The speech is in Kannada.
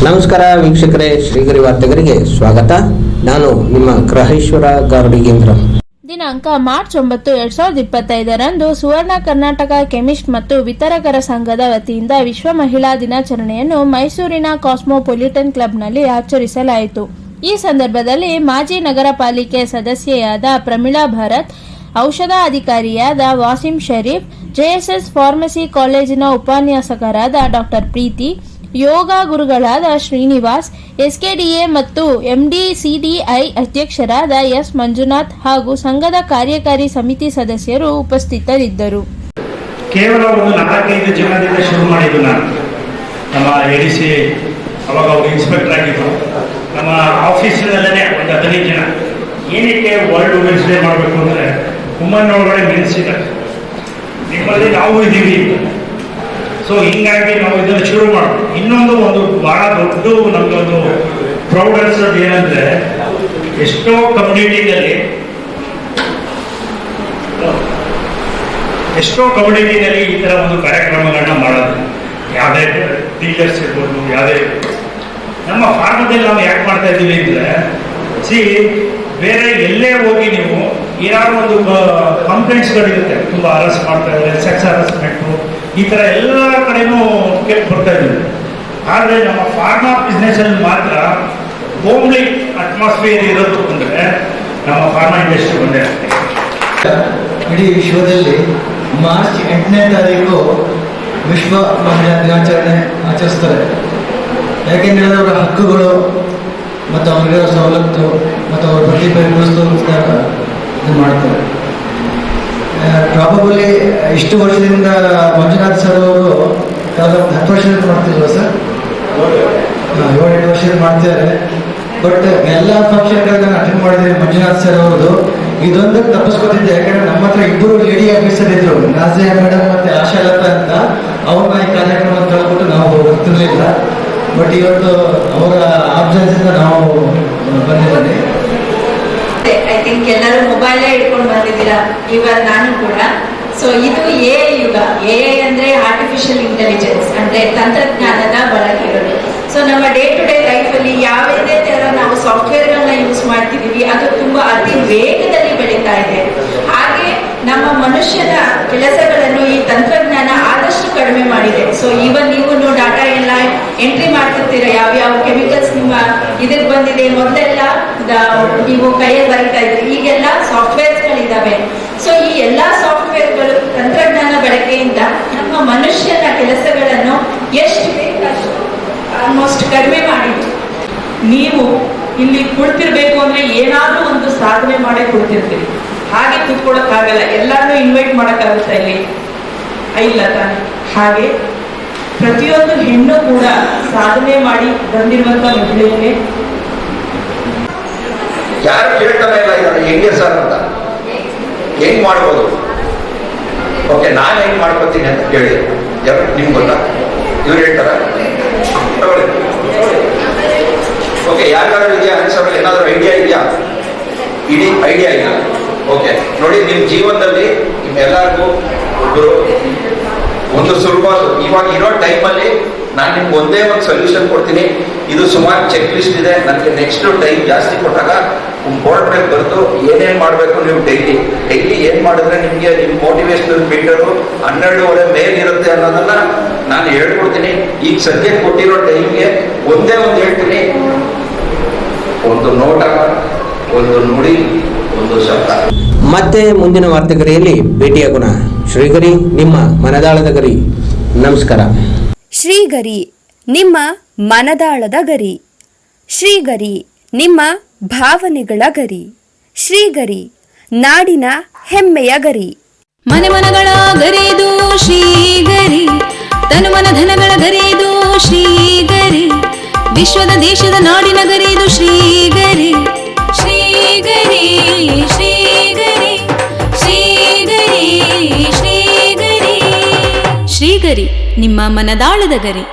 ನಮಸ್ಕಾರ ವೀಕ್ಷಕರೇ, ಶ್ರೀಗರಿ ವಾರ್ತೆಗರಿಗೆ ಸ್ವಾಗತ. ನಾನು ನಿಮ್ಮ ಗ್ರಹೇಶ್ವರ ಗಾರ್ಡಿಗೇಂದ್ರ. ದಿನಾಂಕ ಮಾರ್ಚ್ 9, 2025ರಂದು ಸುವರ್ಣ ಕರ್ನಾಟಕ ಕೆಮಿಸ್ಟ್ ಮತ್ತು ವಿತರಕರ ಸಂಘದ ವತಿಯಿಂದ ವಿಶ್ವ ಮಹಿಳಾ ದಿನಾಚರಣೆಯನ್ನು ಮೈಸೂರಿನ ಕಾಸ್ಮೋಪೊಲಿಟನ್ ಕ್ಲಬ್ನಲ್ಲಿ ಆಚರಿಸಲಾಯಿತು. ಈ ಸಂದರ್ಭದಲ್ಲಿ ಮಾಜಿ ನಗರ ಪಾಲಿಕೆ ಸದಸ್ಯೆಯಾದ ಪ್ರಮೀಳಾ ಭರತ್, ಔಷಧ ಅಧಿಕಾರಿಯಾದ ವಾಸಿಂ ಶರೀಫ್, ಜೆಎಸ್ಎಸ್ ಫಾರ್ಮಸಿ ಕಾಲೇಜಿನ ಉಪನ್ಯಾಸಕರಾದ ಡಾಕ್ಟರ್ ಪ್ರೀತಿ, ಯೋಗ ಗುರುಗಳಾದ ಶ್ರೀನಿವಾಸ್, ಎಸ್ಕೆಡಿಎ ಮತ್ತು ಎಂಡಿಸಿಡಿಐ ಅಧ್ಯಕ್ಷರಾದ ಎಸ್ ಮಂಜುನಾಥ್ ಹಾಗೂ ಸಂಘದ ಕಾರ್ಯಕಾರಿ ಸಮಿತಿ ಸದಸ್ಯರು ಉಪಸ್ಥಿತರಿದ್ದರು. ಕೇವಲ ಒಂದು 4-5 ಜನರಿಂದ ಶುರು ಮಾಡಿದ್ದು ನಾನು. ನಮ್ಮ ಎಡಿಸಿ ಅವಾಗ ಅವರು ಇನ್ಸ್ಪೆಕ್ಟರ್ ಆಗಿದ್ದು. ನಮ್ಮ ಆಫೀಸಿನಲ್ಲೇ ಒಂದು 15 ಜನ. ಏನಕ್ಕೆ ವರ್ಲ್ಡ್ ವುಮೆನ್ಸ್ ಡೇ ಮಾಡಬೇಕು ಅಂದರೆ ವುಮನ್ ಒಳಗಡೆ ಮೆನ್ಸ್ ಇದ್ದಾರೆ, ನಿಮ್ಮಲ್ಲಿ ನಾವು ಇದ್ದೀವಿ. ಸೊ ಹಿಂಗಾಗಿ ನಾವು ಇದನ್ನು ಶುರು ಮಾಡೋದು. ಇನ್ನೊಂದು ಬಹಳ ದೊಡ್ಡ ನಮಗೊಂದು ಪ್ರೌಡ್ ಅನ್ಸೋದು ಏನಂದ್ರೆ, ಎಷ್ಟೋ ಕಮ್ಯುನಿಟಿನಲ್ಲಿ ಈ ಥರ ಒಂದು ಕಾರ್ಯಕ್ರಮಗಳನ್ನ ಮಾಡೋದು. ಯಾವುದೇ ಟೀಚರ್ಸ್ ಇರ್ಬೋದು, ಯಾವುದೇ ನಮ್ಮ ಫಾರ್ಮದಲ್ಲಿ ನಾವು ಯಾಕೆ ಮಾಡ್ತಾ ಇದ್ದೀವಿ ಅಂದರೆ, ಬೇರೆ ಎಲ್ಲೇ ಹೋಗಿ ನೀವು ಏನಾದ್ರು ಒಂದು ಕಂಪ್ಲೇಂಟ್ಸ್ಗಳಿರುತ್ತೆ, ತುಂಬ ಅರೆಸ್ಟ್ ಮಾಡ್ತಾ ಇದ್ದಾರೆ, ಸೆಕ್ಸ್ ಹರಾಸ್ಮೆಂಟು, ಈ ಥರ ಎಲ್ಲ ಕಡೆನೂ ಕೇಳಿ ಬರ್ತಾ ಇದ್ದೀವಿ. ಆದರೆ ನಮ್ಮ ಫಾರ್ಮಾ ಬಿಸ್ನೆಸ್ಸಲ್ಲಿ ಮಾತ್ರ ಹೋಮ್ಲಿ ಅಟ್ಮಾಸ್ಫಿಯರ್ ಇರೋದು ಅಂದರೆ ನಮ್ಮ ಫಾರ್ಮಾ ಇಂಡಸ್ಟ್ರಿ ಒಂದೇ. ಇಡೀ ವಿಶ್ವದಲ್ಲಿ ಮಾರ್ಚ್ 8ನೇ ತಾರೀಕು ವಿಶ್ವ ಮಹಿಳಾ ದಿನಾಚರಣೆ ಆಚರಿಸ್ತಾರೆ. ಯಾಕೆಂದರೆ ಅವರ ಹಕ್ಕುಗಳು ಮತ್ತು ಅವರಿರೋ ಸವಲತ್ತು ಮತ್ತು ಅವರ ಪ್ರತಿಭೆ ಗುರುತಿಸೋಸ್ಕರ ಇದು ಮಾಡ್ತಾರೆ. ಪ್ರಾಬಬಲಿ ಇಷ್ಟು ವರ್ಷದಿಂದ ಮಂಜುನಾಥ್ ಸರ್ ಅವರು 10 ವರ್ಷದಿಂದ ಮಾಡ್ತಿಲ್ವ ಸರ್? 7-8 ವರ್ಷದಿಂದ ಮಾಡ್ತಿದ್ದಾರೆ. ಬಟ್ ಎಲ್ಲ ಫಂಕ್ಷನ್ಗಳನ್ನ ಅಟೆಂಡ್ ಮಾಡಿದ್ದೀವಿ ಮಂಜುನಾಥ್ ಸರ್ ಅವ್ರದ್ದು. ಇದೊಂದಕ್ಕೆ ತಪ್ಪಿಸ್ಕೊತಿದ್ದೆ, ಯಾಕಂದ್ರೆ ನಮ್ಮ ಹತ್ರ 2 ಲೇಡಿ ಆಫೀಸರ್ ಇದ್ರು, ನಾಜಿಯಾ ಮೇಡಮ್ ಮತ್ತೆ ಆಶಾಲತಾ ಅಂತ. ಅವ್ರನ್ನ ಈ ಕಾರ್ಯಕ್ರಮ ಕಳ್ಬಿಟ್ಟು ನಾವು ಬರ್ತಿರ್ಲಿಲ್ಲ. ಬಟ್ ಇವತ್ತು ಅವರ ಆಬ್ಸೆನ್ಸ್ ನಾವು ಬಂದಿದ್ದೇನೆ. ಐ ಥಿಂಕ್ ಎಲ್ಲರೂ ಮೊಬೈಲೇ ಇಟ್ಕೊಂಡು ಬಂದಿದ್ದೀರಾ, ಇವತ್ತು ನಾನು ಕೂಡ. ಸೊ ಇದು ಎಐ ಯುಗ. ಎಐ ಅಂದ್ರೆ ಆರ್ಟಿಫಿಷಿಯಲ್ ಇಂಟೆಲಿಜೆನ್ಸ್, ಅಂದ್ರೆ ತಂತ್ರಜ್ಞಾನದ ಬಳಕೆಗಳು. ಸೊ ನಮ್ಮ ಡೇ ಟು ಡೇ ಲೈಫಲ್ಲಿ ಯಾವುದೇ ತರ ನಾವು ಸಾಫ್ಟ್ವೇರ್ಗಳನ್ನ ಯೂಸ್ ಮಾಡ್ತಿದ್ದೀವಿ, ಅದು ತುಂಬಾ ಅತಿ ವೇಗದಲ್ಲಿ ಬೆಳೀತಾ ಇದೆ. ಹಾಗೆ ನಮ್ಮ ಮನುಷ್ಯನ ಕೆಲಸಗಳನ್ನು ಈ ತಂತ್ರಜ್ಞಾನ ಆದಷ್ಟು ಕಡಿಮೆ ಮಾಡಿದೆ. ಸೊ ಇವನ್ ನೀವು ಡಾಟಾ ಎಲ್ಲ ಎಂಟ್ರಿ ಮಾಡ್ತಿರ್ತೀರ, ಯಾವ್ಯಾವ ಕೆಮಿಕಲ್ಸ್ ನಿಮ್ಮ ಇದಕ್ಕೆ ಬಂದಿದೆ, ಮೊದಲೆಲ್ಲ ನೀವು ಕೈಯಲ್ಲಿ ಬರೀತಾ ಇದ್ರಿ, ಈಗೆಲ್ಲ ಸಾಫ್ಟ್ವೇರ್ಸ್ಗಳಿದ್ದಾವೆ. ಸೊ ಈ ಎಲ್ಲಾ ಸಾಫ್ಟ್ವೇರ್ಗಳು ತಂತ್ರಜ್ಞಾನ ಬಳಕೆಯಿಂದ ನಮ್ಮ ಮನುಷ್ಯನ ಕೆಲಸಗಳನ್ನು ಎಷ್ಟು ಬೇಕಷ್ಟು ಆಲ್ಮೋಸ್ಟ್ ಕಡಿಮೆ ಮಾಡಿದೆ. ನೀವು ಇಲ್ಲಿ ಕುಳಿತಿರ್ಬೇಕು ಅಂದ್ರೆ ಏನಾದ್ರೂ ಒಂದು ಸಾಧನೆ ಮಾಡೇ ಕುಳಿತಿರ್ತೀರಿ, ಹಾಗೆ ಕೂತ್ಕೊಳ್ಳೋಕ್ಕಾಗಲ್ಲ. ಎಲ್ಲಾರನ್ನೂ ಇನ್ವೈಟ್ ಮಾಡೋಕ್ಕಾಗುತ್ತಾ ಇಲ್ಲಿ? ಇಲ್ಲ ತಾನೆ. ಹಾಗೆ ಪ್ರತಿಯೊಂದು ಹೆಣ್ಣು ಕೂಡ ಸಾಧನೆ ಮಾಡಿ ಬಂದಿರುವಂತ ಮಹಿಳೆಯೇ. ಯಾರು ಕೇಳ್ತಾನೆ ಇಲ್ಲ ಇದನ್ನು ಹೆಂಗೆ ಸರ್ ಅಂತ, ಹೆಂಗ್ ಮಾಡ್ಬೋದು? ಓಕೆ, ನಾನು ಹೆಂಗ್ ಮಾಡ್ಕೊತೀನಿ ಅಂತ ಕೇಳಿ ನಿಮ್ಗೆ ಗೊತ್ತಾ? ಇವ್ರು ಹೇಳ್ತಾರ? ಓಕೆ, ಯಾರಿಗಾದ್ರೂ ಇದೆಯಾ ಆನ್ಸರ್? ಏನಾದರೂ ಐಡಿಯಾ ಇದೆಯಾ? ಇಡೀ ಐಡಿಯಾ ಇಲ್ಲ. ಓಕೆ ನೋಡಿ, ನಿಮ್ಮ ಜೀವನದಲ್ಲಿ ನಿಮ್ಮೆಲ್ಲರಿಗೂ ಒಂದು ಸುಲಭ, ಇವಾಗ ಇರೋ ಟೈಮಲ್ಲಿ ನಾನು ನಿಮ್ಗೆ ಒಂದೇ ಒಂದು ಸೊಲ್ಯೂಷನ್ ಕೊಡ್ತೀನಿ. ಇದು ಸುಮಾರು ಚೆಕ್ ಲಿಸ್ಟ್ ಇದೆ. ನನಗೆ ನೆಕ್ಸ್ಟ್ ಟೈಮ್ ಜಾಸ್ತಿ ಕೊಟ್ಟಾಗ ಬೋರ್ಡ್ ಮೇಲೆ ಬರೆದು ಏನೇನು ಮಾಡಬೇಕು ನೀವು ಡೈಲಿ ಏನು ಮಾಡಿದ್ರೆ ನಿಮಗೆ ನಿಮ್ಮ ಮೋಟಿವೇಶನಲ್ ಮೀಟರು 12:30 ಮೇಲಿರುತ್ತೆ ಅನ್ನೋದನ್ನ ನಾನು ಹೇಳ್ಕೊಡ್ತೀನಿ. ಈಗ ಸದ್ಯಕ್ಕೆ ಕೊಟ್ಟಿರೋ ಟೈಮ್ಗೆ ಒಂದೇ ಒಂದು ಹೇಳ್ತೀನಿ, ಒಂದು ನೋಟ, ಒಂದು ನುಡಿ, ಒಂದು ಶಬ್ದ. ಮತ್ತೆ ಮುಂದಿನ ವಾರ್ತೆಗರಿಯಲ್ಲಿ ಭೇಟಿಯಾಗೋಣ. ಶ್ರೀಗರಿ, ನಿಮ್ಮ ಮನದಾಳದ ಗರಿ. ನಮಸ್ಕಾರ. ಶ್ರೀಗರಿ, ನಿಮ್ಮ ಮನದಾಳದ ಗರಿ. ಶ್ರೀಗರಿ, ನಿಮ್ಮ ಭಾವನೆಗಳ ಗರಿ. ಶ್ರೀಗರಿ, ನಾಡಿನ ಹೆಮ್ಮೆಯ ಗರಿ. ಮನೆ ಮನಗಳ ಗರಿದು ಶ್ರೀಗರಿ, ತನುಮನ ಧನಗಳ ಗರಿದು ಶ್ರೀಗರಿ, ವಿಶ್ವದ ದೇಶದ ನಾಡಿನ ಗರಿದು ಶ್ರೀಗರಿ. ಶ್ರೀಗರಿ ಶ್ರೀಗರಿ ಶ್ರೀಗರಿ ಶ್ರೀಗರಿ ಶ್ರೀಗರಿ, ನಿಮ್ಮ ಮನದಾಳದ ಗರಿ.